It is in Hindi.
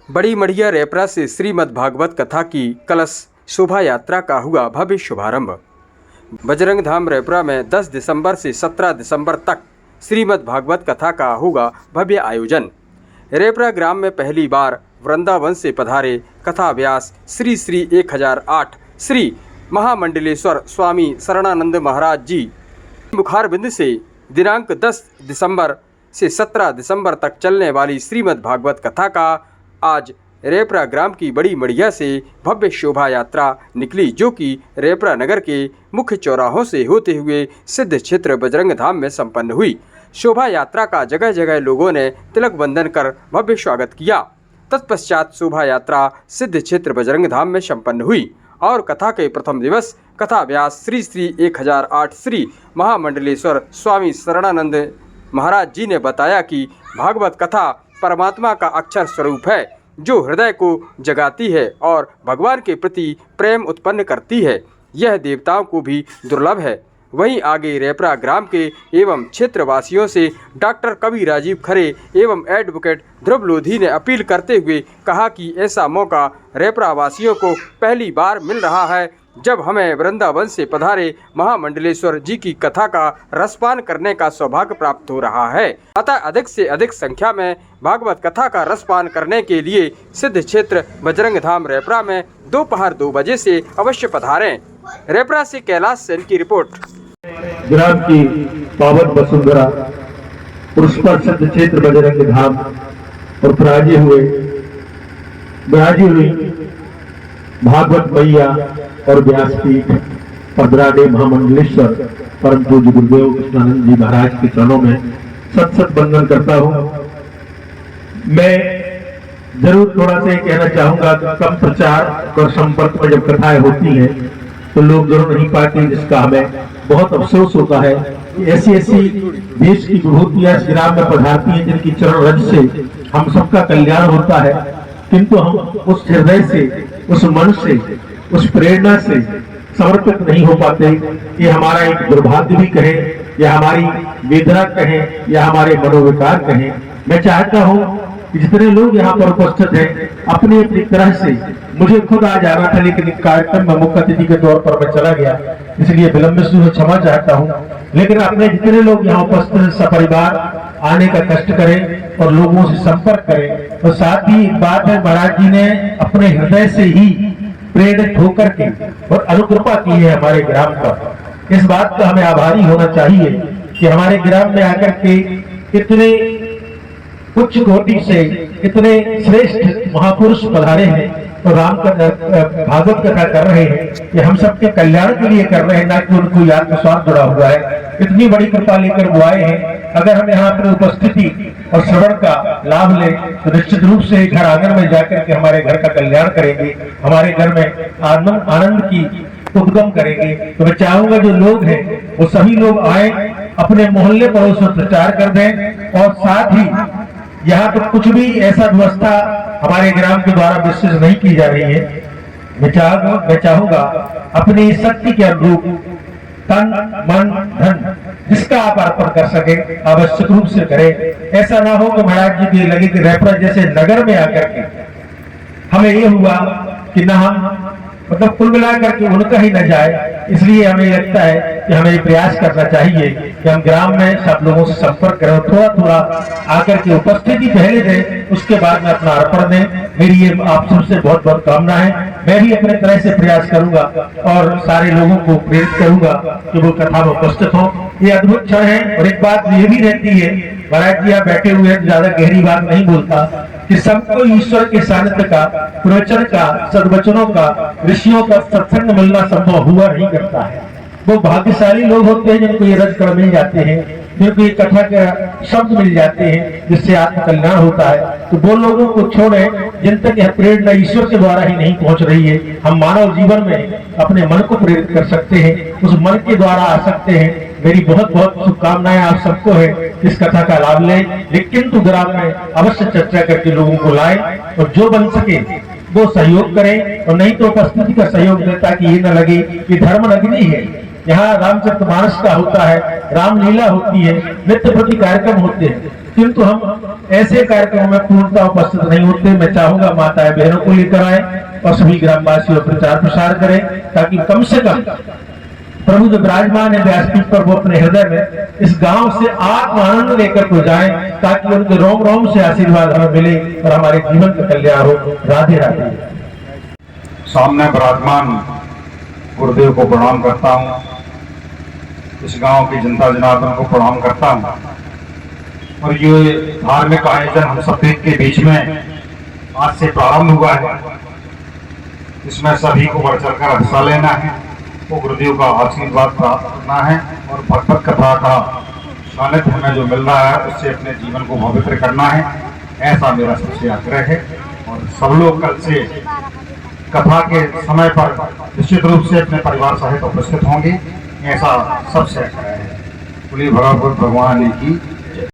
बड़ी मढ़िया रेपरा से श्रीमद् भागवत कथा की कलश शोभा यात्रा का हुआ भव्य शुभारंभ। बजरंग धाम रेपरा में 10 दिसंबर से 17 दिसंबर तक श्रीमद् भागवत कथा का होगा भव्य आयोजन। रेपरा ग्राम में पहली बार वृंदावन से पधारे कथा व्यास श्री श्री 1008 श्री महामंडलेश्वर स्वामी शरणानंद महाराज जी मुखारबिंद से दिनांक 10 दिसंबर से 17 दिसंबर तक चलने वाली श्रीमद् भागवत कथा का आज रेपरा ग्राम की बड़ी मढ़िया से भव्य शोभा यात्रा निकली, जो कि रेपरा नगर के मुख्य चौराहों से होते हुए सिद्ध क्षेत्र बजरंग धाम में संपन्न हुई। शोभा यात्रा का जगह जगह लोगों ने तिलक बंधन कर भव्य स्वागत किया। तत्पश्चात शोभा यात्रा सिद्ध क्षेत्र बजरंग धाम में संपन्न हुई और कथा के प्रथम दिवस कथा व्यास श्री श्री 1008 श्री महामंडलेश्वर स्वामी शरणानंद महाराज जी ने बताया कि भागवत कथा परमात्मा का अक्षर स्वरूप है, जो हृदय को जगाती है और भगवान के प्रति प्रेम उत्पन्न करती है। यह देवताओं को भी दुर्लभ है। वहीं आगे रेपरा ग्राम के एवं क्षेत्रवासियों से डॉक्टर कवि राजीव खरे एवं एडवोकेट ध्रुव लोधी ने अपील करते हुए कहा कि ऐसा मौका रेपरा वासियों को पहली बार मिल रहा है, जब हमें वृंदावन से पधारे महामंडलेश्वर जी की कथा का रसपान करने का सौभाग्य प्राप्त हो रहा है। अतः अधिक से अधिक संख्या में भागवत कथा का रसपान करने के लिए सिद्ध क्षेत्र बजरंग धाम रेपरा में दोपहर 2 बजे से अवश्य पधारें। रेपरा से कैलाश सेन की रिपोर्ट। ग्राम की पावन वसुंधरा उस पर सिद्ध क्षेत्र बजरंग धाम और विराजी हुई भागवत मैया और व्यासपीठ पदराडे महामंडलेश्वर परम पूज्य गुरुदेव कृष्णानंद जी महाराज के चरणों में सत सत वंदन करता हूँ। मैं जरूर थोड़ा सा कहना चाहूंगा कि कम प्रचार और संपर्क में जब कथाएं होती हैं तो लोग जरूर नहीं पाते, जिसका हमें बहुत अफसोस होता है कि ऐसी देश की विभूतियां इस ग्राम में पधारती हैं जिनकी चरण रज से हम सबका कल्याण होता है, किंतु हम उस हृदय से, उस मन से, उस प्रेरणा से समर्पित नहीं हो पाते। ये हमारा एक दुर्भाग्य भी कहें या हमारी वेदना कहें या हमारे मनोविकार कहें। मैं चाहता हूँ कि जितने लोग यहाँ पर उपस्थित हैं अपनी अपनी तरह से, मुझे खुद आ जाना था लेकिन कार्यक्रम में मुख्य अतिथि के तौर पर मैं चला गया, इसलिए विलंब से क्षमा चाहता हूँ, लेकिन अपने जितने लोग यहाँ उपस्थित हैं सपरिवार आने का कष्ट करें और लोगों से संपर्क करें। और साथ ही एक बात है, महाराज जी ने अपने हृदय से ही प्रेरित होकर के और अनुकृपा की है हमारे ग्राम पर। इस बात का हमें आभारी होना चाहिए कि हमारे ग्राम में आकर के इतने उच्च कोटि से इतने श्रेष्ठ महापुरुष पधारे हैं और राम का भागवत कथा कर रहे हैं। ये हम सबके कल्याण के लिए कर रहे हैं, ना कि उनको आत्मस्वार्थ जुड़ा हुआ है। इतनी बड़ी कृपा लेकर वो आए हैं। अगर हम यहाँ पर उपस्थिति और श्रवण का लाभ लें तो निश्चित रूप से घर आंगन में जाकर के हमारे घर का कल्याण करेंगे, हमारे घर में आनंद की उद्गम करेंगे। तो मैं चाहूंगा जो लोग हैं वो सभी लोग आए, अपने मोहल्ले पड़ोस में प्रचार कर दें और साथ ही यहाँ पर कुछ भी ऐसा व्यवस्था हमारे ग्राम के द्वारा विशेष नहीं की जा रही है। मैं चाहूंगा अपनी शक्ति के अनुरूप तन मन धन जिसका आप अर्पण कर सके आवश्यक रूप से करें। ऐसा ना हो कि महाराज जी के लगे कि रेपरा जैसे नगर में आकर के हमें ये हुआ कि ना हम मतलब कुल मिलाकर के उनका ही न जाए। इसलिए हमें लगता है कि हमें प्रयास करना चाहिए कि हम ग्राम में सब लोगों से संपर्क करें, थोड़ा थोड़ा आकर के उपस्थिति पहले दें, उसके बाद में अपना अर्पण दें। मेरी ये आप सबसे बहुत बहुत कामना है। मैं भी अपने तरह से प्रयास करूंगा और सारे लोगों को प्रेरित करूंगा कि वो कथा में उपस्थित हो। ये अद्भुत क्षण है। और एक बात ये भी रहती है, महाराज जी यहाँ बैठे हुए हैं, ज्यादा गहरी बात नहीं बोलता, कि सबको ईश्वर के सानिध्य का, प्रवचन का, सद्वचनों का, ऋषियों का सत्संग मिलना संभव हुआ नहीं करता है। वो भाग्यशाली लोग होते हैं जिनको ये रजकण मिल जाते हैं, जिनको ये कथा के शब्द मिल जाते हैं, जिससे आत्म कल्याण होता है। तो वो लोगों को छोड़े जिन तक यह प्रेरणा ईश्वर के द्वारा ही नहीं पहुंच रही है। हम मानव जीवन में अपने मन को प्रेरित कर सकते हैं, उस मन के द्वारा आ सकते हैं। मेरी बहुत बहुत शुभकामनाएं आप सबको है, इस कथा का लाभ लें, लेकिन तो ग्राम में अवश्य चर्चा करके लोगों को लाएं और जो बन सके वो सहयोग करें, और नहीं तो उपस्थिति का सहयोग दें, ताकि ये न लगे कि धर्म नगरी है। यहाँ रामचरितमानस का होता है, रामलीला होती है, नित्य प्रति कार्यक्रम होते हैं। किंतु हम ऐसे कार्यक्रमों में पूर्णतः उपस्थित नहीं होते। मैं चाहूंगा माताएं बहनों को लेकर आए और सभी ग्रामवासियों प्रचार प्रसार करें, ताकि कम से कम प्रभु जो विराजमान है व्यासपीठ पर, वो अपने हृदय में इस गांव से आत्म आनंद लेकर को जाएं, ताकि उनके रोम रोम से आशीर्वाद हमें मिले और हमारे जीवन का कल्याण हो। राधे राधे। सामने विराजमान गुरुदेव को प्रणाम करता हूँ, इस गांव की जनता जनार्दन को प्रणाम करता हूँ। और ये धार्मिक आयोजन हम सब के बीच में आज से प्रारंभ हुआ है, इसमें सभी को बढ़ चढ़कर हिस्सा लेना है, वो गुरुदेव का आशीर्वाद प्राप्त करना है और भगवत कथा का सानिध्य हमें जो मिल रहा है उससे अपने जीवन को पवित्र करना है, ऐसा मेरा सबसे आग्रह है। और सब लोग कल से कथा के समय पर निश्चित रूप से अपने परिवार सहित उपस्थित होंगे, ऐसा सबसे आग्रह है। बोलिए भगवत भगवान की